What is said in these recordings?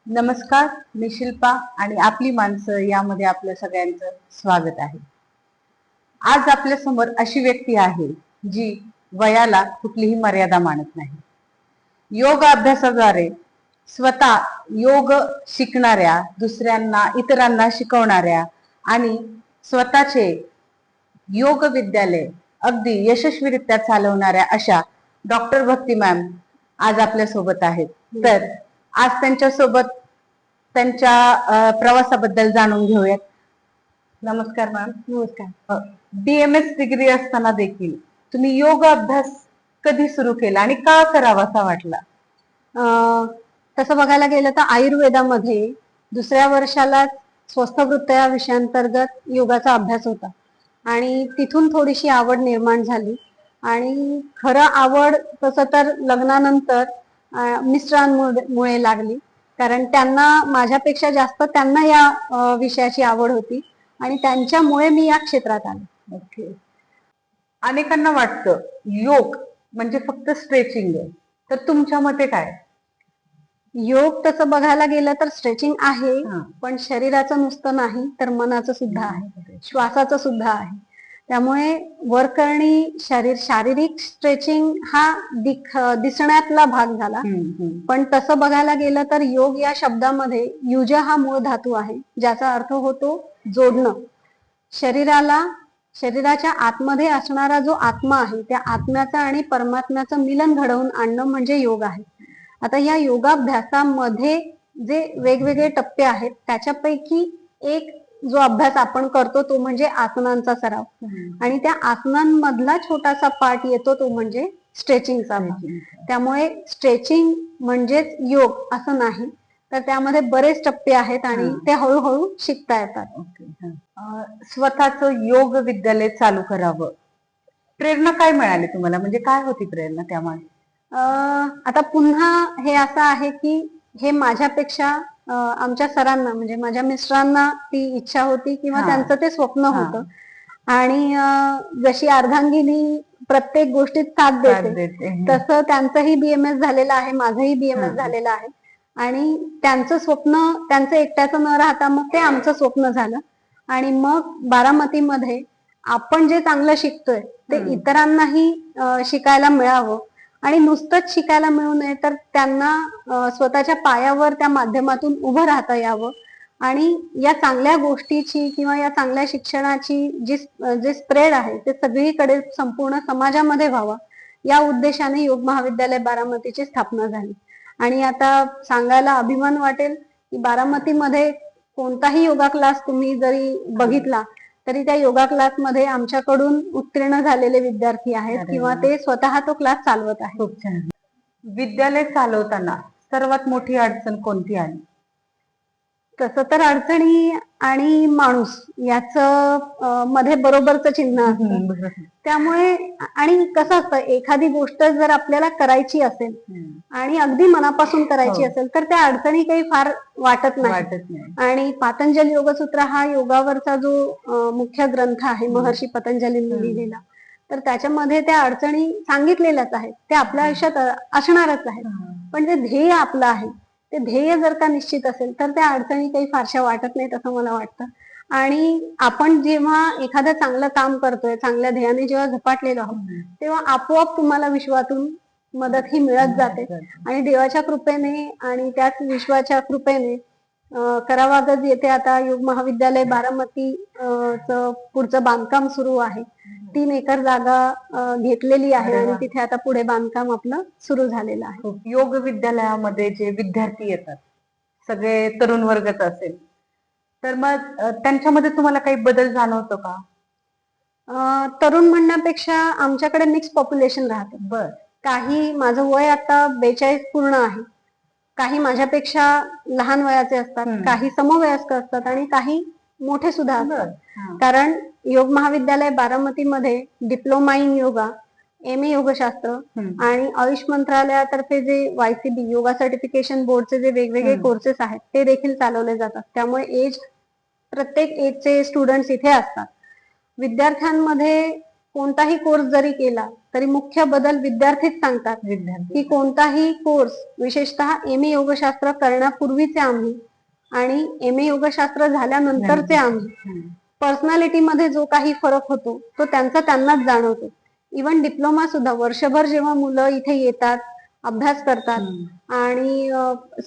नमस्कार, मी शिल्पा आणि आपली माणसं यामध्ये आपल्या सगळ्यांचं स्वागत आहे. आज आपल्या समोर अशी व्यक्ती आहे जी वयाला कुठलीही मर्यादा मानत नाही. योग अभ्यासाद्वारे स्वतः योग शिकणाऱ्या, दुसऱ्यांना इतरांना शिकवणाऱ्या आणि स्वतःचे योग विद्यालय अगदी यशस्वीरित्या चालवणाऱ्या अशा डॉक्टर भक्ती मॅम आज आपल्या सोबत आहेत. तर आज त्यांच्या सोबत त्यांच्या प्रवासाबद्दल जाणून घेऊयात. नमस्कार मॅम. नमस्कार. BMS डिग्री असताना देखील तुम्ही योग अभ्यास कधी सुरू केला आणि का करावासा वाटला? तसं बघायला गेलं तर आयुर्वेदामध्ये दुसऱ्या वर्षाला स्वस्थवृत्त या विषयांतर्गत योगाचा अभ्यास होता आणि तिथून थोडीशी आवड निर्माण झाली. आणि खरं आवड तसं तर लग्नानंतर मिस्टरांमुळे लागली, कारण त्यांना माझ्यापेक्षा जास्त त्यांना या विषयाची आवड होती आणि त्यांच्यामुळे मी या क्षेत्रात आले. ओके. अनेकांना वाटतं योग म्हणजे फक्त स्ट्रेचिंग आहे, तर तुमच्या मते काय? योग तसं बघायला गेलं तर स्ट्रेचिंग आहे, पण शरीराचं नुसतं नाही तर मनाचं सुद्धा आहे, श्वासाचं सुद्धा आहे. त्यामुळे वर करणी शारीरिक स्ट्रेचिंग हा दिसण्यातला भाग झाला. पण तसं बघायला गेलं तर योग या शब्दामध्ये युज हा मूळ धातू आहे, ज्याचा अर्थ होतो जोडणं. शरीराच्या आतमध्ये असणारा जो आत्मा आहे, त्या आत्म्याचं आणि परमात्म्याचं मिलन घडवून आणणं म्हणजे योग आहे. आता या योगाभ्यासामध्ये जे वेगवेगळे टप्पे आहेत, त्याच्यापैकी एक जो अभ्यास आपण करतो तो म्हणजे आसनांचा सराव. आणि त्या आसनांमधला छोटासा पार्ट येतो तो म्हणजे स्ट्रेचिंगचा भाग. त्यामुळे स्ट्रेचिंग म्हणजेच योग असं नाही, तर त्यामध्ये बरेच टप्पे आहेत आणि ते हळूहळू शिकता येतात. स्वतःचं योग विद्यालय चालू करावं, प्रेरणा काय मिळाली तुम्हाला? म्हणजे काय होती प्रेरणा त्यामागे? आता पुन्हा हे असं आहे की हे माझ्यापेक्षा आमच्या सरांना म्हणजे माझ्या मिस्टरांना ती इच्छा होती किंवा त्यांचं ते स्वप्न होतं. आणि जशी अर्धांगिनी प्रत्येक गोष्टीत साथ देते, तसं त्यांचंही BMS झालेलं आहे, माझंही BMS झालेलं आहे. आणि त्यांचं स्वप्न त्यांचं एकट्याचं न राहता मग ते आमचं स्वप्न झालं. आणि मग बारामतीमध्ये आपण जे चांगलं शिकतोय ते इतरांनाही शिकायला मिळावं आणि नुसतंच शिकायला मिळू नये, तर त्यांना स्वतःच्या पायावर त्या माध्यमातून उभं राहता यावं. आणि या चांगल्या गोष्टीची किंवा या चांगल्या शिक्षणाची जे स्प्रेड आहे ते सगळीकडे संपूर्ण समाजामध्ये व्हावा, या उद्देशाने योग महाविद्यालय बारामतीची स्थापना झाली. आणि आता सांगायला अभिमान वाटेल की बारामतीमध्ये कोणताही योगा क्लास तुम्ही जरी बघितला तरी त्या योगा क्लासमध्ये आमच्याकडून उत्तीर्ण झालेले विद्यार्थी आहेत किंवा ते स्वतः तो क्लास चालवत आहेत. खूप छान. विद्यालय चालवताना सर्वात मोठी अडचण कोणती आली? तसं तर अडचणी आणि माणूस याचं मध्ये बरोबरचं चिन्ह असतं. त्यामुळे आणि कसं असतं, एखादी गोष्ट जर आपल्याला करायची असेल आणि अगदी मनापासून करायची असेल तर त्या अडचणी काही फार वाटत नाही. आणि पातंजली योगसूत्र हा योगावरचा जो मुख्य ग्रंथ आहे महर्षी पतंजलींनी लिहिलेला, तर त्याच्यामध्ये त्या अडचणी सांगितलेल्याच आहेत, त्या आपल्या आयुष्यात असणारच आहेत. पण जे ध्येय आपलं आहे ते ध्येय जर का निश्चित असेल तर त्या अडचणी काही फारशा वाटत नाहीत असं मला वाटतं. आणि आपण जेव्हा एखादं चांगलं काम करतोय, चांगल्या ध्येयाने जेव्हा झपाटलेलो आहोत, तेव्हा आपोआप तुम्हाला विश्वातून मदत ही मिळत जाते. आणि देवाच्या कृपेने आणि त्याच विश्वाच्या कृपेने करावागज येथे आता योग महाविद्यालय बारामती पुढचं बांधकाम सुरू आहे. 3 एकर जागा घेतलेली आहे आणि तिथे आता पुढे बांधकाम आपलं सुरू झालेलं आहे. योग विद्यालयामध्ये जे विद्यार्थी येतात, सगळे तरुण वर्गच असेल, तर मग त्यांच्यामध्ये तुम्हाला काही बदल जाणवतो का? तरुण म्हणण्यापेक्षा आमच्याकडे मिक्स पॉप्युलेशन राहतं. काही, माझं वय आता 42 पूर्ण आहे, काही माझ्यापेक्षा लहान वयाचे असतात, काही समवयस्क असतात आणि काही मोठे सुद्धा असतात. कारण योग महाविद्यालय बारामतीमध्ये डिप्लोमा इन योगा, MA योगशास्त्र आणि आयुष मंत्रालयातर्फे जे YCB योगा सर्टिफिकेशन बोर्डचे जे वेगवेगळे कोर्सेस आहेत ते देखील चालवले जातात. त्यामुळे प्रत्येक एजचे स्टुडंट्स इथे असतात. विद्यार्थ्यांमध्ये कोणताही कोर्स जरी केला तरी मुख्य बदल विद्यार्थीच सांगतात विद्यार्थी की कोणताही कोर्स, विशेषतः एम ए योगशास्त्र करण्यापूर्वीचे आम्ही आणि एम ए योगशास्त्र झाल्यानंतरचे आम्ही, पर्सनॅलिटी मध्ये जो काही फरक होतो तो त्यांचा त्यांनाच जाणवतो. इव्हन डिप्लोमा सुद्धा वर्षभर जेव्हा मुलं इथे येतात, अभ्यास करतात आणि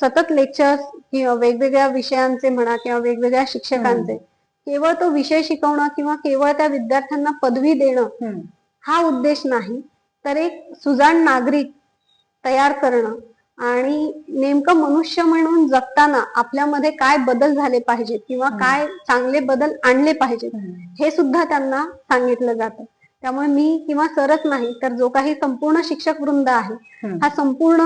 सतत लेक्चर्स किंवा वेगवेगळ्या विषयांचे म्हणा किंवा वेगवेगळ्या शिक्षकांचे, केवळ तो विषय शिकवणं किंवा केवळ त्या विद्यार्थ्यांना पदवी देणं हा उद्देश नाही, तर एक सुजाण नागरिक तयार करणं आणि नेमकं मनुष्य म्हणून जगताना आपल्यामध्ये काय बदल झाले पाहिजेत किंवा काय चांगले बदल आणले पाहिजेत हे सुद्धा त्यांना सांगितलं जातं. त्यामुळे मी किंवा सरच नाही तर जो काही संपूर्ण शिक्षक वृंद आहे हा संपूर्ण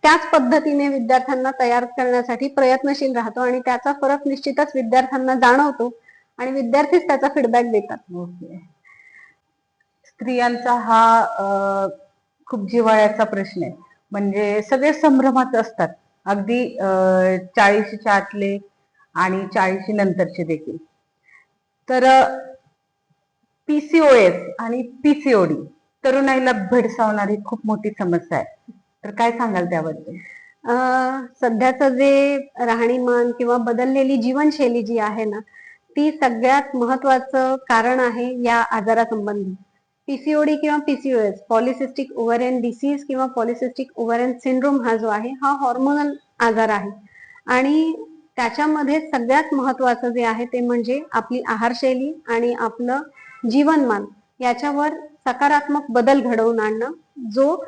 त्याच पद्धतीने विद्यार्थ्यांना तयार करण्यासाठी प्रयत्नशील राहतो आणि त्याचा फरक निश्चितच विद्यार्थ्यांना जाणवतो आणि विद्यार्थीच त्याचा फीडबॅक देतात. स्त्रियांचा हा खूप जिव्हाळ्याचा प्रश्न आहे. म्हणजे सगळे संभ्रमात असतात, अगदी 40च्या आतले आणि 40 नंतरचे देखील. तर PCOS आणि PCOD तरुणाईला भेडसावणारी खूप मोठी समस्या आहे. तर काय सांगाल त्याबद्दल? सध्याचं जे राहणीमान किंवा बदललेली जीवनशैली जी आहे ना, ती सगळ्यात महत्वाचं कारण आहे या आजारासंबंधी. PCOD किंवा PCOS, पॉलिसिस्टिक ओव्हरियन डिसीज किंवा पॉलिसिस्टिक ओव्हरियन सिंड्रोम हा जो आहे हा हॉर्मोनल आजार आहे आणि त्याच्यामध्ये सगळ्यात महत्वाचं जे आहे ते म्हणजे आपली आहारशैली आणि आपलं जीवनमान याच्यावर सकारात्मक बदल घडवून आणणं, जो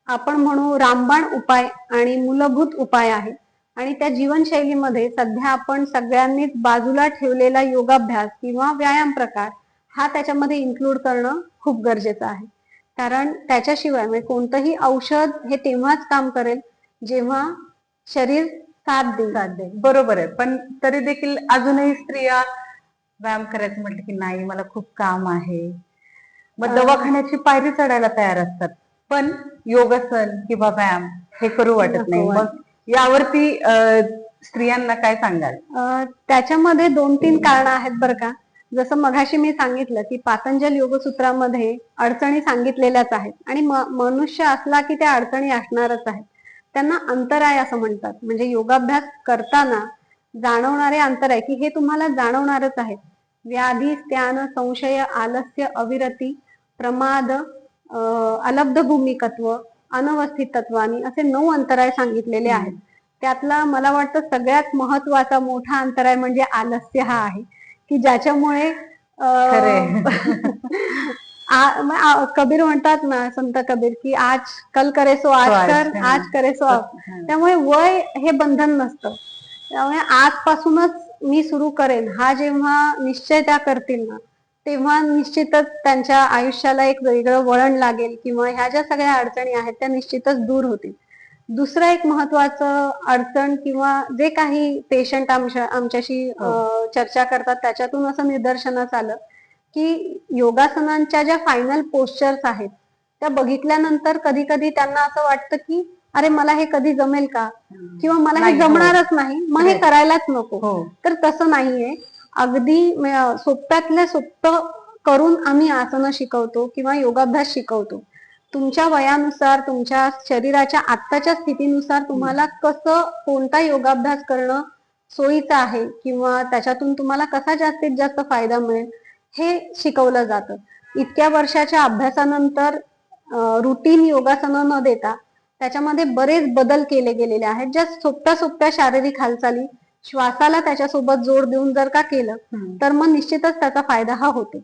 आपण म्हणू रामबाण उपाय आणि मूलभूत उपाय आहे. आणि त्या जीवनशैलीमध्ये सध्या आपण सगळ्यांनीच बाजूला ठेवलेला योगाभ्यास किंवा व्यायाम प्रकार हा त्याच्यामध्ये इन्क्लूड करणं खूप गरजेचं आहे. कारण त्याच्याशिवाय म्हणजे कोणतंही औषध हे तेव्हाच काम करेल जेव्हा शरीर साथ देईल. बरोबर आहे, पण तरी देखील अजूनही स्त्रिया व्यायाम करायचं म्हटलं की नाही मला खूप काम आहे, मग दवाखान्याची पायरी चढायला तयार असतात, पण योगासन किंवा व्यायाम हे करू वाटत नाही. मग यावरती स्त्रियांना काय सांगाल? त्याच्यामध्ये 2-3 कारणं आहेत बरं का. जसं मघाशी मी सांगितलं की पातंजल योगसूत्रामध्ये अडचणी सांगितलेल्याच आहेत आणि मनुष्य असला की त्या अडचणी असणारच आहेत. त्यांना अंतराय असं म्हणतात. म्हणजे योगाभ्यास करताना जाणवणारे अंतराय की हे तुम्हाला जाणवणारच आहे. व्याधी, स्त्यान, संशय, आलस्य, अविरती, प्रमाद, अलब्ध भूमिकत्व, अनवस्थित तत्वानी असे 9 अंतराय सांगितलेले आहेत. त्यातला मला वाटतं सगळ्यात महत्वाचा मोठा अंतराय म्हणजे आलस्य हा आहे की ज्याच्यामुळे कबीर म्हणतात ना, संत कबीर की आज कल करे सो आज कर, आज करे सो अब. त्यामुळे वय हे बंधन नसतं. त्यामुळे आजपासूनच मी सुरू करेन हा जेव्हा निश्चय त्या करतील ना, तेव्हा निश्चितच त्यांच्या आयुष्याला एक वेगळं वळण लागेल किंवा ह्या ज्या सगळ्या अडचणी आहेत त्या निश्चितच दूर होतील. दुसरं एक महत्वाचं अडचण किंवा जे काही पेशंट आमच्याशी चर्चा करतात त्याच्यातून असं निदर्शनास आलं की योगासनांच्या ज्या फायनल पोस्चर्स आहेत त्या बघितल्यानंतर कधी कधी त्यांना असं वाटतं की अरे मला हे कधी जमेल का किंवा मला हे जमणारच नाही, मग हे करायलाच नको. तर तसं नाहीये. अगदी सोप्यातल्या सोपं करून आम्ही आसनं शिकवतो किंवा योगाभ्यास शिकवतो. तुमच्या वयानुसार, तुमच्या शरीराच्या आत्ताच्या स्थितीनुसार तुम्हाला कसं कोणता योगाभ्यास करणं सोयीचं आहे किंवा त्याच्यातून तुम्हाला कसा जास्तीत जास्त फायदा मिळेल हे शिकवलं जातं. इतक्या वर्षाच्या अभ्यासानंतर रुटीन योगासनं न देता त्याच्यामध्ये बरेच बदल केले गेलेले आहेत. ज्या सोप्या सोप्या शारीरिक हालचाली श्वासाला त्याच्यासोबत जोड देऊन जर का केलं तर मग निश्चितच त्याचा फायदा हा होतो.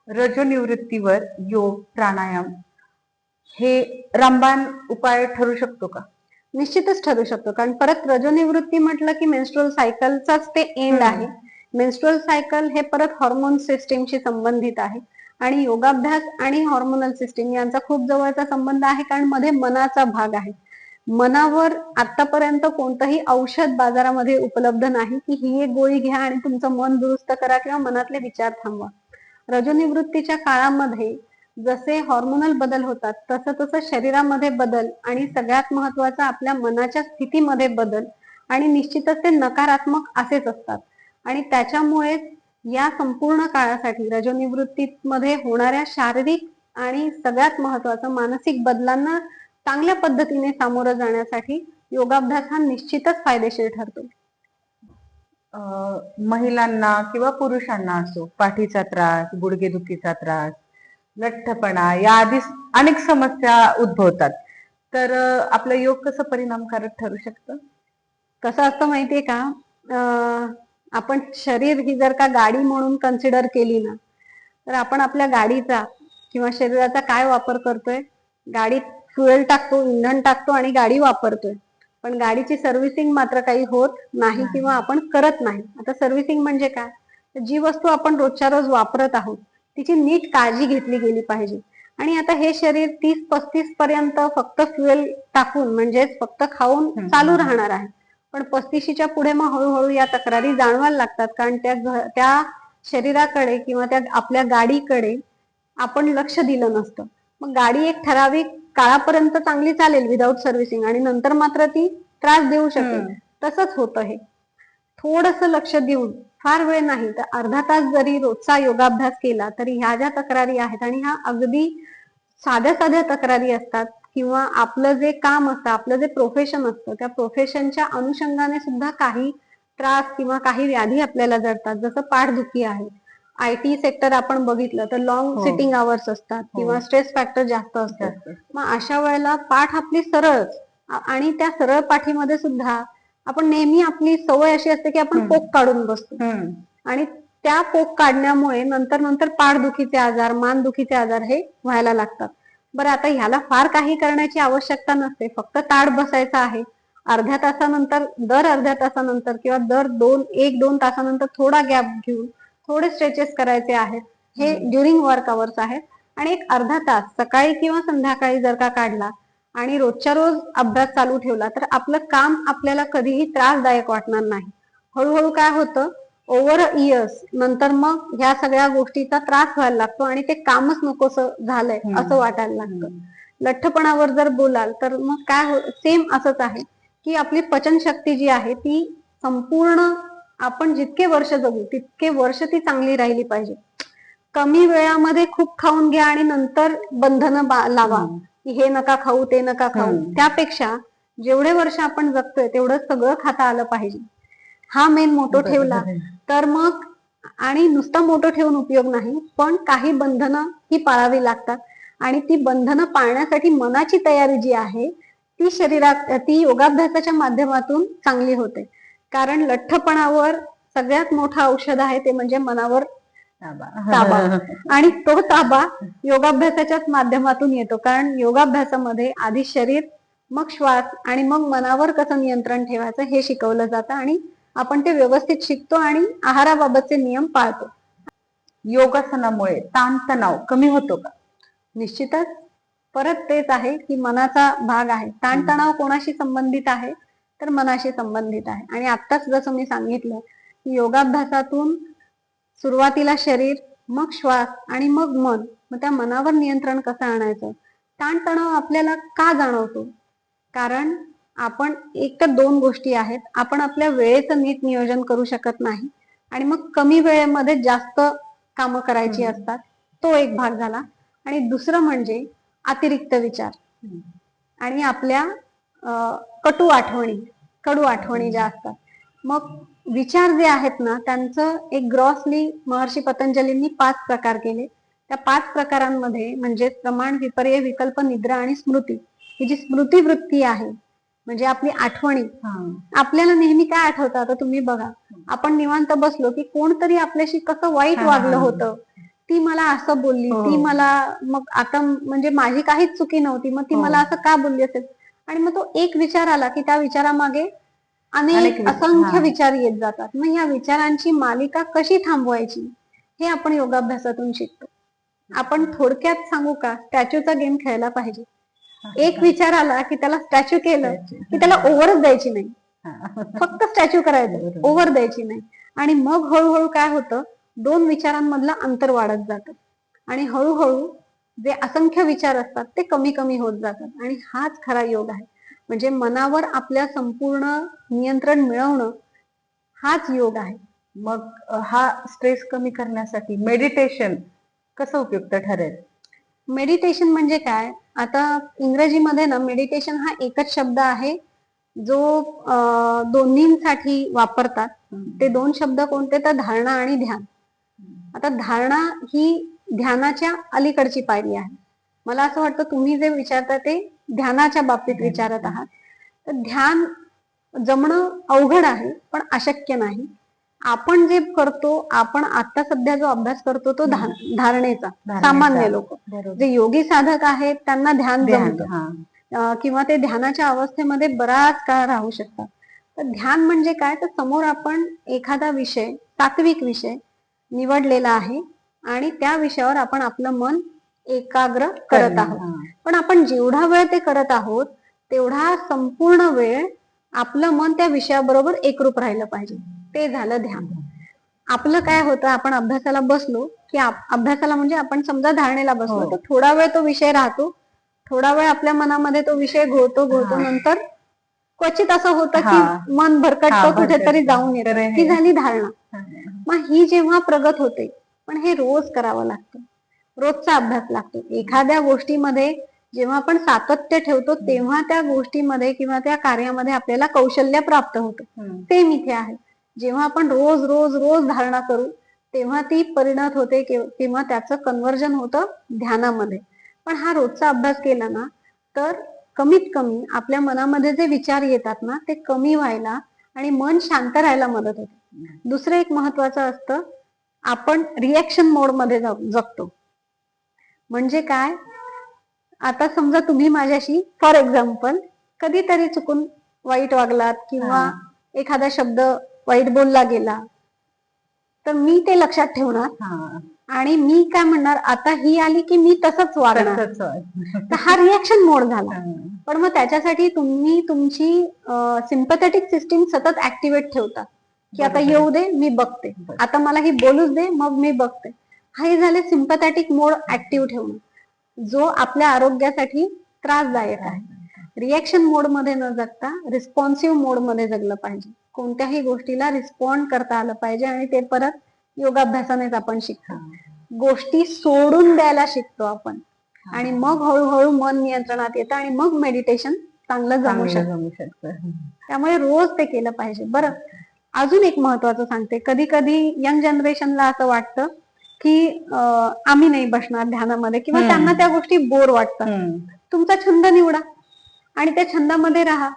रजोनिवृत्तीवर योग, प्राणायाम हे रामबाण उपाय ठरू शकतो का? निश्चितच ठरू शकतो. कारण परत रजोनिवृत्ती म्हटलं की मेन्स्ट्रुअल सायकलचाच ते एंड आहे. मेन्स्ट्रुअल सायकल हे परत हॉर्मोन सिस्टीमशी संबंधित आहे आणि योगाभ्यास आणि हॉर्मोनल सिस्टीम यांचा खूप जवळचा संबंध आहे. कारण मध्ये मनाचा भाग आहे. मनावर आतापर्यंत कोणतंही औषध बाजारामध्ये उपलब्ध नाही की ही एक गोळी घ्या आणि तुमचं मन दुरुस्त करा किंवा मनातले विचार थांबवा. रजोनिवृत्तीच्या काळामध्ये जसे हॉर्मोनल बदल होतात तसं तसं शरीरामध्ये बदल आणि सगळ्यात महत्वाचं आपल्या मनाच्या स्थितीमध्ये बदल आणि निश्चितच ते नकारात्मक असेच असतात. आणि त्याच्यामुळे या संपूर्ण काळासाठी रजोनिवृत्तीमध्ये होणाऱ्या शारीरिक आणि सगळ्यात महत्वाचं मानसिक बदलांना चांगल्या पद्धतीने सामोरं जाण्यासाठी योगाभ्यास हा निश्चितच फायदेशीर ठरतो. महिलांना किंवा पुरुषांना असो, पाठीचा त्रास, गुडघेदुखीचा त्रास, लठ्ठपणा या आधी अनेक समस्या उद्भवतात. तर आपलं योग कसं परिणामकारक ठरू शकतं? कसं असतं माहितीये का, आपण शरीर ही जर का गाडी म्हणून कन्सिडर केली ना, तर आपण आपल्या गाडीचा किंवा शरीराचा काय वापर करतोय? गाडीत फ्युएल टाकतो, इंधन टाकतो आणि गाडी वापरतोय. पण गाडीची सर्व्हिसिंग मात्र काही होत नाही किंवा आपण करत नाही. आता सर्व्हिसिंग म्हणजे काय? जी वस्तू आपण रोजच्या रोज वापरत आहोत तिची नीट काळजी घेतली गेली पाहिजे. आणि आता हे शरीर 30-35 पर्यंत फक्त फ्युएल टाकून म्हणजेच फक्त खाऊन चालू राहणार आहे. पण 35च्या पुढे मग हळूहळू या तक्रारी जाणवायला लागतात, कारण त्या शरीराकडे किंवा त्या आपल्या गाडीकडे आपण लक्ष दिलं नसतं. मग गाडी एक ठराविक काळापर्यंत चांगली चालेल विदाऊट सर्व्हिसिंग आणि नंतर मात्र ती त्रास देऊ शकेल. तसंच होतं हे. थोडस लक्ष देऊन, फार वेळ नाही तर अर्धा तास जरी रोजचा योगाभ्यास केला तरी ह्या ज्या तक्रारी आहेत, आणि ह्या अगदी साध्या साध्या तक्रारी असतात किंवा आपलं जे काम असतं, आपलं जे प्रोफेशन असतं, त्या प्रोफेशनच्या अनुषंगाने सुद्धा काही त्रास किंवा काही व्याधी आपल्याला जडतात. जसं पाठदुखी आहे. IT सेक्टर आपण बघितलं तर लॉंग सिटिंग आवर्स असतात किंवा स्ट्रेस फॅक्टर जास्त असतात. मग अशा वेळेला पाठ आपली सरळ आणि त्या सरळ पाठीमध्ये सुद्धा आपण नेहमी आपली सवय अशी असते की आपण पोक काढून बसतो आणि त्या पोक काढण्यामुळे नंतर नंतर पाठदुखीचे आजार, मानदुखीचे आजार हे व्हायला लागतात. बरं, आता ह्याला फार काही करण्याची आवश्यकता नसते, फक्त ताठ बसायचं आहे. अर्ध्या तासानंतर, दर अर्ध्या तासानंतर किंवा दर 1-2 तासानंतर थोडा गॅप घेऊन थोडे स्ट्रेचेस करायचे आहेत. हे ड्युरिंग वर्क आवर्स आहेत. आणि एक अर्धा तास सकाळी किंवा संध्याकाळी जर का काढला आणि रोजच्या रोज अभ्यास चालू ठेवला तर आपलं काम आपल्याला कधीही त्रासदायक वाटणार नाही. हळूहळू काय होतं, ओव्हर इयर्स नंतर मग ह्या सगळ्या गोष्टीचा त्रास व्हायला लागतो आणि ते कामच नकोसं झालंय असं वाटायला लागतं. लठ्ठपणावर जर बोलाल तर मग काय सेम असंच आहे की आपली पचनशक्ती जी आहे ती संपूर्ण आपण जितके वर्ष जगू तितके वर्ष ती चांगली राहिली पाहिजे. कमी वेळामध्ये खूप खाऊन घ्या आणि नंतर बंधनं लावा की हे नका खाऊ, ते नका खाऊ. त्यापेक्षा जेवढे वर्ष आपण जगतोय तेवढं सगळं खाता आलं पाहिजे. हा मेन मोटो ठेवला तर मग, आणि नुसता मोटो ठेवून उपयोग नाही, पण काही बंधनं ही पाळावी लागतात. आणि ती बंधनं पाळण्यासाठी मनाची तयारी जी आहे ती योगाभ्यासाच्या माध्यमातून चांगली होते. कारण लठ्ठपणावर सगळ्यात मोठं औषध आहे ते म्हणजे मनावर ताबा. आणि तो ताबा योगाभ्यासाच्याच माध्यमातून येतो. कारण योगाभ्यासामध्ये आधी शरीर, मग श्वास आणि मग मनावर कसं नियंत्रण ठेवायचं हे शिकवलं जातं आणि आपण ते व्यवस्थित शिकतो आणि आहाराबाबतचे नियम पाळतो. योगासनामुळे ताणतणाव कमी होतो का? निश्चितच. परत तेच आहे की मनाचा भाग आहे. ताणतणाव कोणाशी संबंधित आहे तर मनाशी संबंधित आहे. आणि आत्ताच जसं मी सांगितलं की योगाभ्यासातून सुरुवातीला शरीर, मग श्वास आणि मग मन, मग त्या मनावर नियंत्रण कसं आणायचं. ताणतणाव आपल्याला का जाणवतो? कारण आपण एक तर 2 गोष्टी आहेत. आपण आपल्या वेळेचं नीट नियोजन करू शकत नाही आणि मग कमी वेळेमध्ये जास्त कामं करायची असतात. तो एक भाग झाला. आणि दुसरं म्हणजे अतिरिक्त विचार आणि आपल्या कडू आठवणी ज्या असतात. मग विचार जे आहेत ना त्यांचं एक ग्रॉसली महर्षी पतंजलींनी 5 प्रकार केले. त्या 5 प्रकारांमध्ये म्हणजे प्रमाण, विपर्य, विकल्प, निद्रा आणि स्मृती, ही जी स्मृती वृत्ती आहे म्हणजे आपली आठवणी. आपल्याला नेहमी काय आठवतं, आता तुम्ही बघा, आपण निवांत बसलो की कोणतरी आपल्याशी कसं वाईट वागलं होतं, ती मला असं बोलली, ती मला, मग आता म्हणजे माझी काहीच चुकी नव्हती, मग ती मला असं का बोलली असेल. आणि मग तो एक विचार आला की त्या विचारामागे अनेक असंख्य विचार येत जातात. मग ह्या विचारांची मालिका कशी थांबवायची हे आपण योगाभ्यासातून शिकतो. आपण थोडक्यात सांगू का, स्टॅच्यूचा गेम खेळला पाहिजे. एक विचार आला की त्याला स्टॅच्यू केलं की त्याला ओव्हरच द्यायची नाही, फक्त स्टॅच्यू करायचं, ओव्हर द्यायची नाही. आणि मग हळूहळू काय होतं, 2 विचारांमधलं अंतर वाढत जातं आणि हळूहळू जे असंख्य विचार असतात ते कमी कमी होत जातात. आणि हाच खरा योग आहे. म्हणजे मनावर आपल्या संपूर्ण नियंत्रण मिळवणं हाच योग आहे. मग हा स्ट्रेस कमी करण्यासाठी मेडिटेशन कसं उपयुक्त ठरेल? मेडिटेशन म्हणजे काय? आता इंग्रजीमध्ये ना मेडिटेशन हा एकच शब्द आहे जो दोन्हींसाठी वापरतात. ते दोन शब्द कोणते? तर धारणा आणि ध्यान. आता धारणा ही ध्यानाच्या अलीकडची पायरी आहे. मला असं वाटतं तुम्ही जे विचारता ते ध्यानाच्या बाबतीत विचारत आहात. तर ध्यान जमणं अवघड आहे पण अशक्य नाही. आपण जे करतो, आपण आता सध्या जो अभ्यास करतो तो धारणेचा. सामान्य लोक जे योगी साधक आहेत त्यांना ध्यान जमतं किंवा ते ध्यानाच्या अवस्थेमध्ये बराच काळ राहू शकतात. तर ध्यान म्हणजे काय? तर समोर आपण एखादा विषय, तात्विक विषय निवडलेला आहे आणि त्या विषयावर आपण आपलं मन एकाग्र करत आहोत. पण आपण जेवढा वेळ ते करत आहोत तेवढा संपूर्ण वेळ आपलं मन त्या विषयाबरोबर एकरूप राहिलं पाहिजे. ते झालं ध्यान. आपलं काय होतं, आपण अभ्यासाला बसलो की अभ्यासाला म्हणजे आपण समजा धारणेला बसलो तर थोडा वेळ तो विषय राहतो, थोडा वेळ आपल्या मनामध्ये तो विषय घोळतो, नंतर क्वचित असं होतं की मन भरकटतं, कुठेतरी जाऊन येतं, ही झाली धारणा. मग ही जेव्हा प्रगत होते, पण हे रोज करावं लागतं, रोजचा अभ्यास लागतो. एखाद्या गोष्टीमध्ये जेव्हा आपण सातत्य ठेवतो तेव्हा त्या गोष्टीमध्ये किंवा त्या कार्यामध्ये आपल्याला कौशल्य प्राप्त होतं. ते इथे आहे. जेव्हा आपण रोज रोज रोज धारणा करू तेव्हा ती परिणत होते किंवा त्याचं कन्वर्जन होतं ध्यानामध्ये. पण हा रोजचा अभ्यास केला ना तर कमीत कमी आपल्या मनामध्ये जे विचार येतात ना ते कमी व्हायला आणि मन शांत राहायला मदत होते. दुसरं एक महत्वाचं असतं, आपण रिएक्शन मोड मध्ये जगतो. म्हणजे काय? आता समजा तुम्ही माझ्याशी फॉर एक्झाम्पल कधीतरी चुकून वाईट वागलात किंवा एखादा शब्द वाईट बोलला गेला तर मी ते लक्षात ठेवणार आणि मी काय म्हणणार, आता ही आली की मी तसंच वागणार. तर हा रिएक्शन मोड झाला. पण मग त्याच्यासाठी तुम्ही तुमची सिम्पॅथेटिक सिस्टीम सतत ऍक्टिव्हेट ठेवता की आता येऊ दे, मी बघते, आता मला ही बोलूच दे, मग मी बघते. हे झाले सिम्पॅथेटिक मोड ऍक्टिव्ह ठेवणं, जो आपल्या आरोग्यासाठी त्रासदायक आहे. रिएक्शन मोड मध्ये न जगता रिस्पॉन्सिव्ह मोड मध्ये जगलं पाहिजे. कोणत्याही गोष्टीला रिस्पॉन्ड करता आलं पाहिजे आणि ते परत योगाभ्यासानेच आपण शिकतो. गोष्टी सोडून द्यायला शिकतो आपण आणि मग हळूहळू मन नियंत्रणात येतं आणि मग मेडिटेशन चांगलं जमू शकतं. त्यामुळे रोज ते केलं पाहिजे. बरं, अजून एक महत्वाचं सांगते. कधी कधी यंग जनरेशनला असं वाटतं की आम्ही नाही बसणार ध्यानामध्ये किंवा त्यांना त्या गोष्टी बोर वाटतात. तुमचा छंद निवडा आणि त्या छंदामध्ये राहा,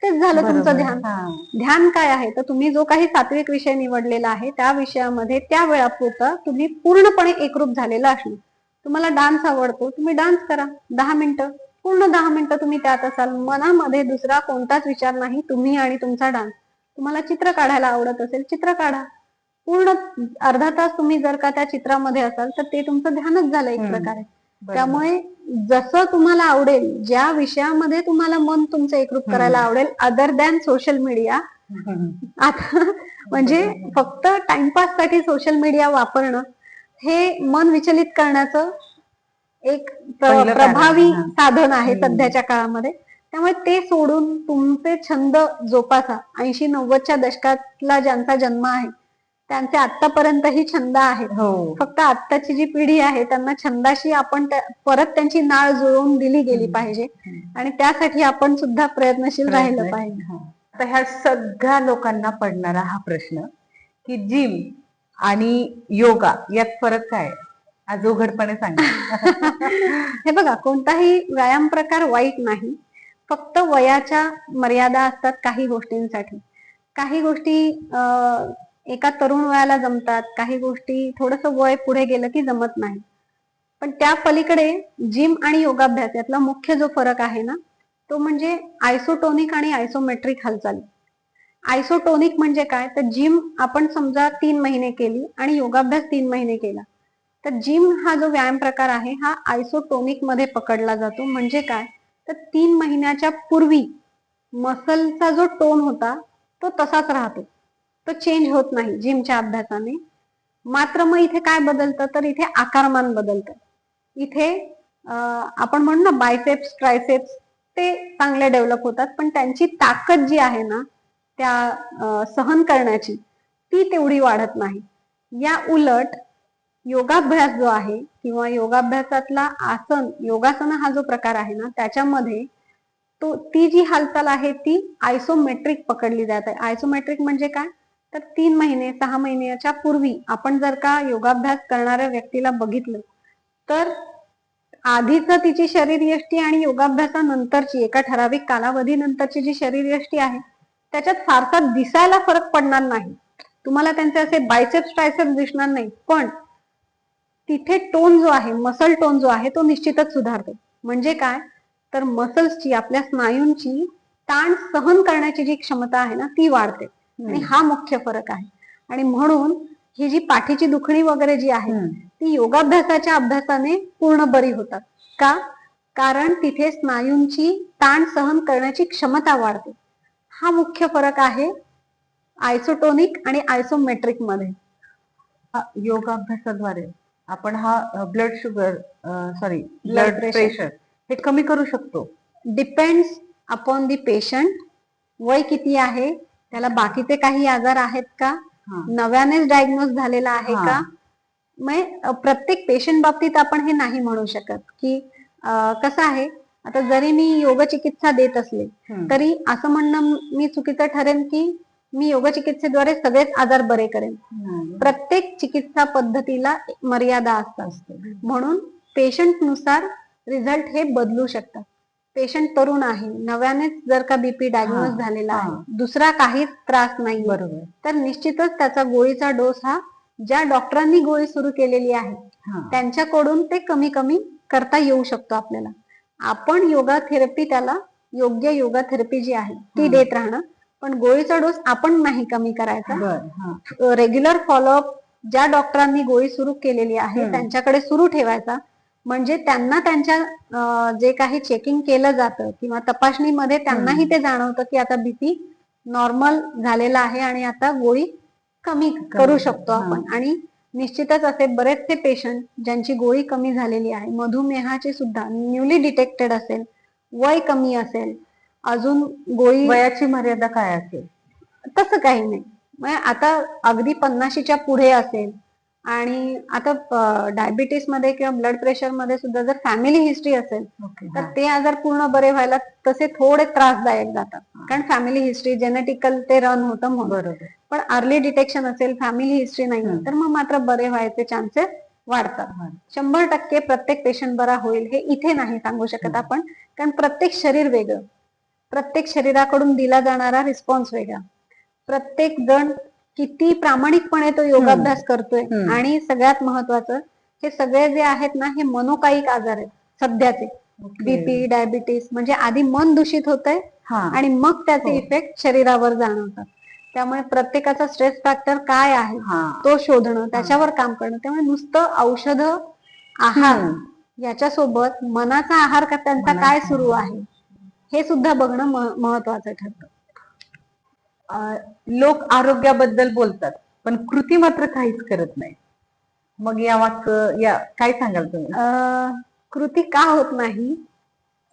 तेच झालं तुमचं ध्यान. ध्यान काय आहे? तर तुम्ही जो काही सात्विक विषय निवडलेला आहे त्या विषयामध्ये त्या वेळापुरता तुम्ही पूर्णपणे एकरूप झालेला असणार. तुम्हाला डान्स आवडतो, तुम्ही डान्स करा 10 मिनिटं, पूर्ण 10 मिनिटं तुम्ही त्यात असाल. मनामध्ये दुसरा कोणताच विचार नाही, तुम्ही आणि तुमचा डान्स. तुम्हाला चित्र काढायला आवडत असेल, चित्र काढा. पूर्ण अर्धा तास तुम्ही जर का त्या चित्रामध्ये असाल तर ते तुमचं ध्यानच झालं एक प्रकारे. त्यामुळे जसं तुम्हाला आवडेल, ज्या विषयामध्ये तुम्हाला मन तुमचं एकरूप करायला आवडेल, अदर दॅन सोशल मीडिया. आता म्हणजे फक्त टाइमपास साठी सोशल मीडिया वापरणं हे मन विचलित करण्याचं एक प्रभावी साधन आहे सध्याच्या काळामध्ये. त्यामुळे ते सोडून तुमचे छंद जोपासा. 80-90च्या दशकातला ज्यांचा जन्म आहे त्यांचे आतापर्यंतही छंद आहेत. फक्त आत्ताची जी पिढी आहे त्यांना छंदाशी आपण परत त्यांची नाळ जुळवून दिली गेली पाहिजे आणि त्यासाठी आपण सुद्धा प्रयत्नशील राहिलं पाहिजे. तर ह्या सगळ्या लोकांना पडणारा हा प्रश्न की जिम आणि योगा यात फरक काय? आज उघडपणे सांगा. हे बघा, कोणताही व्यायाम प्रकार वाईट नाही, फक्त वयाच्या मर्यादा असतात काही गोष्टींसाठी. काही गोष्टी एका तरुण वयाला जमतात, काही गोष्टी थोडस वय पुढे गेलं की जमत नाही. पण त्या पलीकडे जिम आणि योगाभ्यास यातला मुख्य जो फरक आहे ना तो म्हणजे आयसोटोनिक आणि आयसोमेट्रिक हालचाली. आयसोटोनिक म्हणजे काय? तर जिम आपण समजा 3 महिने केली आणि योगाभ्यास 3 महिने केला तर जिम हा जो व्यायाम प्रकार आहे हा आयसोटोनिक मध्ये पकडला जातो. म्हणजे काय? तर 3 महिन्याच्या पूर्वी मसलचा जो टोन होता तो तसाच राहतो, तो चेंज होत नाही जिमच्या अभ्यासाने. मात्र मग इथे काय बदलतं? तर इथे आकारमान बदलतं. इथे आपण म्हणू ना बायसेप्स ट्रायसेप्स ते चांगले डेव्हलप होतात, पण त्यांची ताकद जी आहे ना त्या सहन करण्याची ती तेवढी वाढत नाही. या उलट योगाभ्यास जो आहे किंवा योगाभ्यासातला योगासन हा जो प्रकार आहे ना, त्याच्यामध्ये ती जी हालचाल आहे ती आयसोमेट्रिक पकडली जात आहे. आयसोमेट्रिक म्हणजे काय, तर 3 महिने 6 महिन्याच्या पूर्वी आपण जर का योगाभ्यास करणाऱ्या व्यक्तीला बघितलं तर आधीच तिची शरीरयष्टी आणि योगाभ्यासानंतरची एका ठराविक कालावधीनंतरची जी शरीरयष्टी आहे त्याच्यात फारसा दिसायला फरक पडणार नाही. तुम्हाला त्यांचे असे बायसेप्स ट्रायसेप्स दिसणार नाही, पण तिथे टोन जो आहे, मसल टोन जो आहे तो निश्चितच सुधारतो. म्हणजे काय, तर मसल्सची, आपल्या स्नायूंची ताण सहन करण्याची जी क्षमता आहे ना ती वाढते आणि हा मुख्य फरक आहे. आणि म्हणून ही जी पाठीची दुखणी वगैरे जी आहे ती योगाभ्यासाच्या अभ्यासाने पूर्ण बरी होतात. का, कारण तिथे स्नायूंची ताण सहन करण्याची क्षमता वाढते. हा मुख्य फरक आहे आयसोटोनिक आणि आयसोमेट्रिक मध्ये. योगाभ्यासाद्वारे आपण हा ब्लड प्रेशर हे कमी करू शकतो. Depends upon the patient. वय किती आहे, त्याला बाकीचे काही आजार आहेत का, नव्यानेच डायग्नोज झालेला आहे का. मग प्रत्येक पेशंट बाबतीत आपण हे नाही म्हणू शकत की कसं आहे, आता जरी मी योग चिकित्सा देत असले तरी असं म्हणणं मी चुकीचं ठरेन की मी योग चिकित्सेद्वारे सगळेच आजार बरे करेन. प्रत्येक चिकित्सा पद्धतीला मर्यादा असतात, म्हणून पेशंट नुसार रिझल्ट हे बदलू शकतात. पेशंट तरुण आहे, नव्यानेच जर का बीपी डायग्नोज झालेला आहे, दुसरा काहीच त्रास नाही, बरोबर, तर निश्चितच त्याचा गोळीचा डोस हा ज्या डॉक्टरांनी गोळी सुरू केलेली आहे त्यांच्याकडून ते कमी कमी करता येऊ शकतो आपल्याला. आपण योगा थेरपी, त्याला योग्य योगा थेरपी जी आहे ती देत राहणं, पण गोळीचा डोस आपण नाही कमी करायचा. रेग्युलर फॉलोअप ज्या डॉक्टरांनी गोळी सुरू केलेली आहे त्यांच्याकडे सुरू ठेवायचा. म्हणजे त्यांना त्यांच्या जे काही चेकिंग केलं जातं किंवा तपासणीमध्ये त्यांनाही ते जाणवतं की आता बीपी नॉर्मल झालेला आहे आणि आता गोळी कमी करू शकतो आपण. आणि निश्चितच असे बरेचसे पेशंट ज्यांची गोळी कमी झालेली आहे, मधुमेहाची सुद्धा न्यूली डिटेक्टेड असेल, वय कमी असेल, अजून गोळी, वयाची मर्यादा काय असेल तसं काही नाही. म्हणजे आता अगदी 50च्या पुढे असेल आणि आता डायबिटीस मध्ये किंवा ब्लड प्रेशर मध्ये सुद्धा जर फॅमिली हिस्ट्री असेल तर ते आजार पूर्ण बरे व्हायला तसे थोडे त्रासदायक जातात, कारण फॅमिली हिस्ट्री, जेनेटिकल ते रन होतं म्हणून. बरोबर. पण अर्ली डिटेक्शन असेल, फॅमिली हिस्ट्री नाही, तर मग मात्र बरे व्हायचे चान्सेस वाढतात. 100% प्रत्येक पेशंट बरा होईल हे इथे नाही सांगू शकत आपण, कारण प्रत्येक शरीर वेगळं, प्रत्येक शरीराकडून दिला जाणारा रिस्पॉन्स वेगळा, प्रत्येक जण किती प्रामाणिकपणे तो योगाभ्यास करतोय. आणि सगळ्यात महत्वाचं, हे सगळे जे आहेत ना हे मनोकायिक आजार आहेत सध्याचे. बीपी, डायबिटीस, म्हणजे आधी मन दूषित होतंय आणि मग त्याचे इफेक्ट शरीरावर जाणवतात. त्यामुळे प्रत्येकाचा स्ट्रेस फॅक्टर काय आहे तो शोधणं, त्याच्यावर काम करणं. त्यामुळे नुसतं औषध, आहार याच्यासोबत मनाचा आहार त्यांचा काय सुरू आहे हे सुद्धा बघणं महत्वाचं ठरतं. लोक आरोग्याबद्दल बोलतात पण कृती मात्र काहीच करत नाही. मग या काय सांगाल तुम्ही? कृती का होत नाही,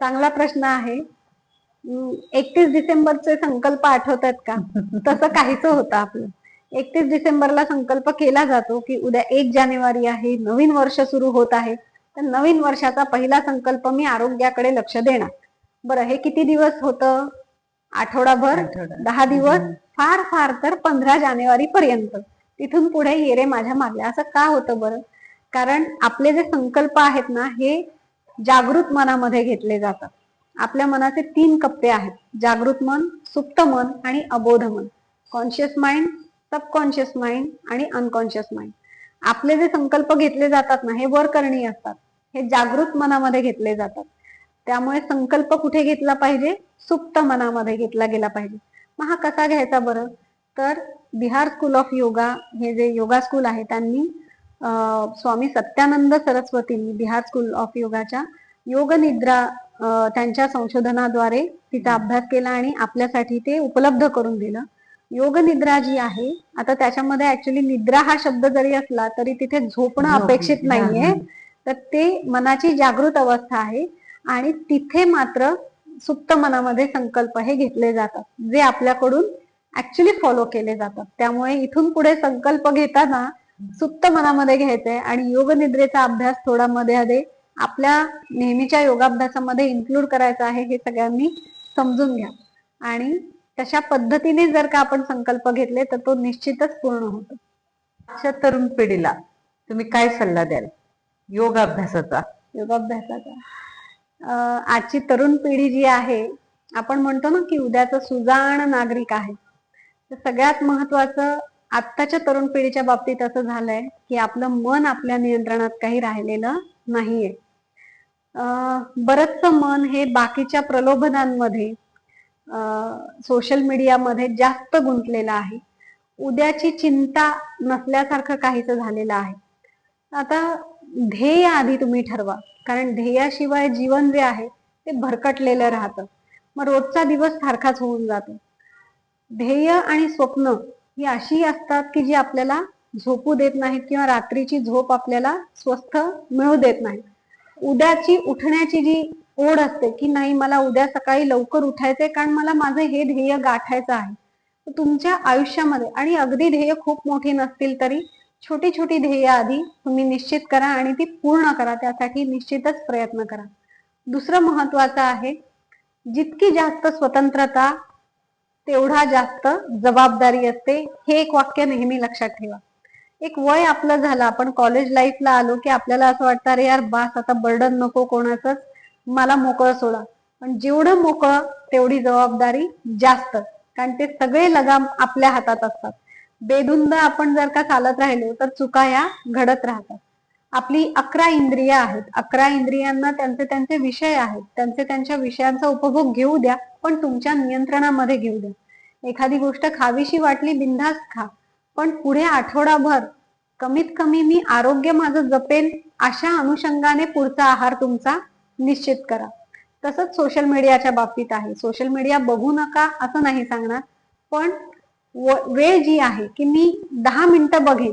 चांगला प्रश्न आहे. 31 डिसेंबरचे संकल्प आठवतात का? तसं काहीच होतं आपलं. 31 डिसेंबरला संकल्प केला जातो की उद्या 1 जानेवारी आहे, नवीन वर्ष सुरू होत आहे, तर नवीन वर्षाचा पहिला संकल्प मी आरोग्याकडे लक्ष देणार. बरं, हे किती दिवस होतं? आठवडाभर, 10 दिवस, फार फार तर 15 जानेवारी पर्यंत. तिथून पुढे ये रे माझ्या मागल्या. असं का होतं बरं? कारण आपले जे संकल्प आहेत ना हे जागृत मनामध्ये घेतले जातात. आपल्या मनाचे 3 कप्पे आहेत: जागृत मन, सुप्त मन आणि अबोध मन. कॉन्शियस माइंड, सबकॉन्शियस माइंड आणि अनकॉन्शियस माइंड. आपले जे संकल्प घेतले जातात ना हे वरकरणी असतात, हे जागृत मनामध्ये घेतले जातात. त्यामुळे संकल्प कुठे घेतला पाहिजे? सुप्त मनामध्ये घेतला गेला पाहिजे. मग हा कसा घ्यायचा बरं? तर बिहार स्कूल ऑफ योगा, हे जे योगा स्कूल आहे, त्यांनी स्वामी सत्यानंद सरस्वतींनी बिहार स्कूल ऑफ योगाच्या योग निद्रा त्यांच्या संशोधनाद्वारे तिचा अभ्यास केला आणि आपल्यासाठी ते उपलब्ध करून दिलं. योग निद्रा जी आहे, आता त्याच्यामध्ये ऍक्च्युली निद्रा हा शब्द जरी असला तरी तिथे झोपणं अपेक्षित नाहीये, तर ते मनाची जागृत अवस्था आहे. आणि तिथे मात्र सुप्त मनामध्ये संकल्प हे घेतले जातात, जे आपल्याकडून ऍक्च्युली फॉलो केले जातात. त्यामुळे इथून पुढे संकल्प घेताना सुप्त मनामध्ये घ्यायचंय आणि योग निद्रेचा अभ्यास थोडा मध्ये आपल्या नेहमीच्या योगाभ्यासामध्ये इन्क्लूड करायचा आहे, हे सगळ्यांनी समजून घ्या. आणि तशा पद्धतीने जर का आपण संकल्प घेतले तर तो निश्चितच पूर्ण होतो. आजच्या तरुण पिढीला तुम्ही काय सल्ला द्याल योगाभ्यासाचा? आजची तरुण पिढी जी आहे, आपण म्हणतो ना की उद्याचं सुजाण नागरिक आहे, तर सगळ्यात महत्वाचं आत्ताच्या तरुण पिढीच्या बाबतीत असं झालंय की आपलं मन आपल्या नियंत्रणात काही राहिलेलं नाहीये. बरंचसं मन हे बाकीच्या प्रलोभनांमध्ये, सोशल मीडियामध्ये जास्त गुंतलेलं आहे. उद्याची चिंता नसल्यासारखं काहीच झालेलं आहे. आता ध्येय आधी तुम्ही ठरवा, कारण ध्येयाशिवाय जीवन जे आहे ते भरकटलेलं राहतं, मग रोजचा दिवस सारखाच होऊन जातो. ध्येय आणि स्वप्न ही अशी असतात की जी आपल्याला झोपू देत नाहीत किंवा रात्रीची झोप आपल्याला स्वस्थ मिळू देत नाही. उद्याची उठण्याची जी ओढ असते की नाही, मला उद्या सकाळी लवकर उठायचंय कारण मला माझं हे ध्येय गाठायचं आहे. तुमच्या आयुष्यामध्ये, आणि अगदी ध्येय खूप मोठी नसतील तरी छोटी छोटी ध्येय आधी तुम्ही निश्चित करा आणि ती पूर्ण करा. त्यासाठी निश्चितच प्रयत्न करा. दुसरं महत्वाचं आहे, जितकी जास्त स्वतंत्रता तेवढा जास्त जबाबदारी असते. हे एक वाक्य नेहमी लक्षात ठेवा. एक वय आपलं झालं, आपण कॉलेज लाईफला आलो की आपल्याला असं वाटतं अरे यार बास, आता बर्डन नको कोणाचंच, मला मोकळं सोडा. पण जेवढं मोकळं तेवढी जबाबदारी जास्त, कारण ते सगळे लगाम आपल्या हातात असतात. बेधुंद आपण जर का चालत राहिलो तर चुका या घडत राहतात. आपली 11 इंद्रिय आहेत, 11 इंद्रियांना त्यांचे त्यांचे विषय आहेत, त्यांच्या विषयांचा उपभोग घेऊ द्या, पण तुमच्या नियंत्रणामध्ये घेऊ द्या. एखादी गोष्ट खावीशी वाटली, बिनधास्त खा, पण पुढे आठवडाभर कमीत कमी मी आरोग्य माझं जपेन अशा अनुषंगाने पुढचा आहार तुमचा निश्चित करा. तसंच सोशल मीडियाच्या बाबतीत आहे. सोशल मीडिया बघू नका असं नाही सांगणार, पण वेळ जी आहे की मी 10 मिनिटं बघेन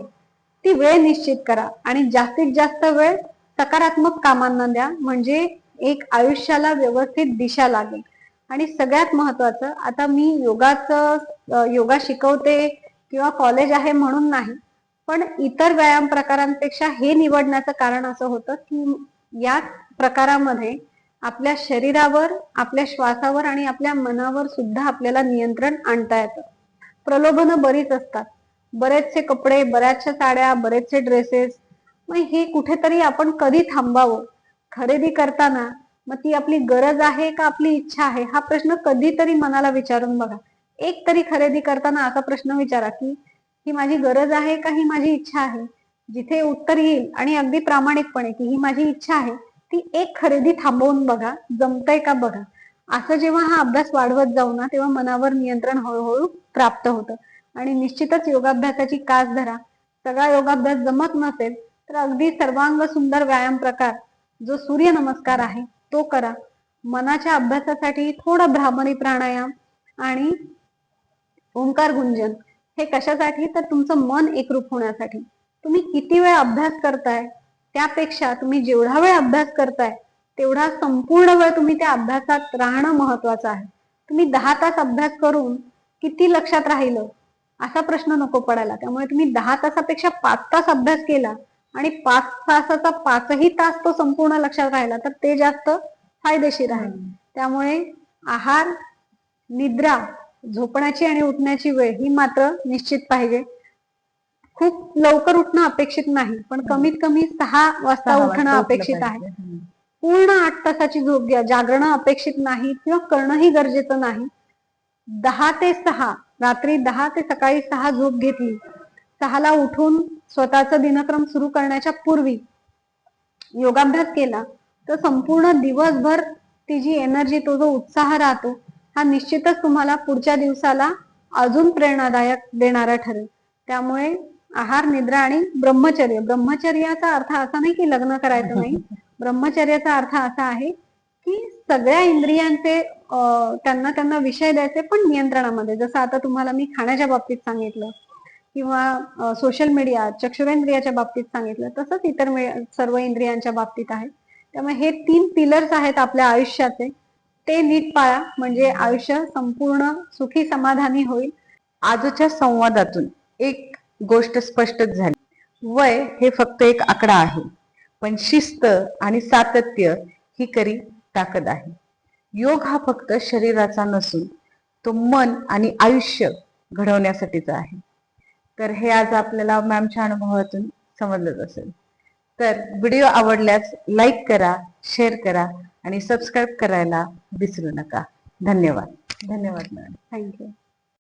ती वेळ निश्चित करा आणि जास्तीत जास्त वेळ सकारात्मक कामांना द्या, म्हणजे एक आयुष्याला व्यवस्थित दिशा लागेल. आणि सगळ्यात महत्वाचं, आता मी योगा शिकवते किंवा कॉलेज आहे म्हणून नाही, पण इतर व्यायाम प्रकारांपेक्षा हे निवडण्याचं कारण असं होतं की या प्रकारामध्ये आपल्या शरीरावर, आपल्या श्वासावर आणि आपल्या मनावर सुद्धा आपल्याला नियंत्रण आणता येतं. प्रलोभनं बरीच असतात, बरेचसे कपडे, बऱ्याचशा साड्या, बरेचसे ड्रेसेस, मग हे कुठेतरी आपण कधी थांबावं. खरेदी करताना मग ती आपली गरज आहे का आपली इच्छा आहे, हा प्रश्न कधीतरी मनाला विचारून बघा. एक तरी खरेदी करताना असा प्रश्न विचारा की ही माझी गरज आहे का ही माझी इच्छा आहे. जिथे उत्तर येईल आणि अगदी प्रामाणिकपणे की ही माझी इच्छा आहे, ती एक खरेदी थांबवून बघा, जमतंय का बघा. असं जेव्हा हा अभ्यास वाढवत जाऊ ना, तेव्हा मनावर नियंत्रण हळूहळू प्राप्त होतं. आणि निश्चितच योगाभ्यासाची कास धरा. सगळा योगाभ्यास जमत नसेल तर अगदी सर्वांग सुंदर व्यायाम प्रकार जो सूर्य नमस्कार आहे तो करा. मनाच्या अभ्यासासाठी थोडा भ्रामरी प्राणायाम आणि ओंकार गुंजन. हे कशासाठी, तर तुमचं मन एकरूप होण्यासाठी. तुम्ही किती वेळ अभ्यास करताय त्यापेक्षा तुम्ही जेवढा वेळ अभ्यास करताय तेवढा संपूर्ण वेळ तुम्ही त्या अभ्यासात राहणं महत्वाचं आहे. तुम्ही 10 तास अभ्यास करून किती लक्षात राहिलं असा प्रश्न नको पडायला. त्यामुळे तुम्ही 10 तासापेक्षा 5 तास अभ्यास केला आणि 5 तासाचा 5ही तास तो संपूर्ण लक्षात राहिला तर ते जास्त फायदेशीर आहे. त्यामुळे आहार, निद्रा, झोपण्याची आणि उठण्याची वेळ ही मात्र निश्चित पाहिजे. खूप लवकर उठणं अपेक्षित नाही, पण कमीत कमी 6 वाजता उठणं अपेक्षित आहे. पूर्ण 8 तासाची झोप घ्या. जागरण अपेक्षित नाही किंवा करणंही गरजेचं नाही. 10 ते 6, रात्री 10 ते सकाळी 6 झोप घेतली, 6ला उठून स्वतःचा दिनक्रम सुरू करण्याच्या पूर्वी योगाभ्यास केला तर संपूर्ण दिवसभर ती जी एनर्जी, तो जो उत्साह राहतो, हा निश्चितच तुम्हाला पुढच्या दिवसाला अजून प्रेरणादायक देणारा ठरेल. त्यामुळे आहार, निद्रा आणि ब्रह्मचर्य. ब्रह्मचर्याचा अर्थ असा नाही की लग्न करायचं नाही. ब्रह्मचर्याचा अर्थ असा आहे की सगळ्या इंद्रियांचे त्यांना विषय द्यायचे, पण नियंत्रणामध्ये. जसं आता तुम्हाला मी खाण्याच्या बाबतीत सांगितलं किंवा सोशल मीडिया, चक्षुरेंद्रियाच्या बाबतीत सांगितलं, तसंच इतर सर्व इंद्रियांच्या बाबतीत आहे. त्यामुळे हे 3 पिलर्स आहेत आपल्या आयुष्याचे, ते नीट पाळा, म्हणजे आयुष्य संपूर्ण सुखी समाधानी होईल. आजच्या संवादातून एक गोष्ट स्पष्टच झाली, वय हे फक्त एक आकडा आहे, पण शिस्त आणि सातत्य ही खरी ताकद आहे. योग हा फक्त शरीराचा नसून तो मन आणि आयुष्य घडवण्यासाठीचा आहे. तर हे आज आपल्याला मॅमच्या अनुभवातून समजलंच असेल. तर व्हिडिओ आवडल्यास लाईक करा, शेअर करा आणि सबस्क्राईब करायला विसरू नका. धन्यवाद. धन्यवाद मॅम. थँक्यू.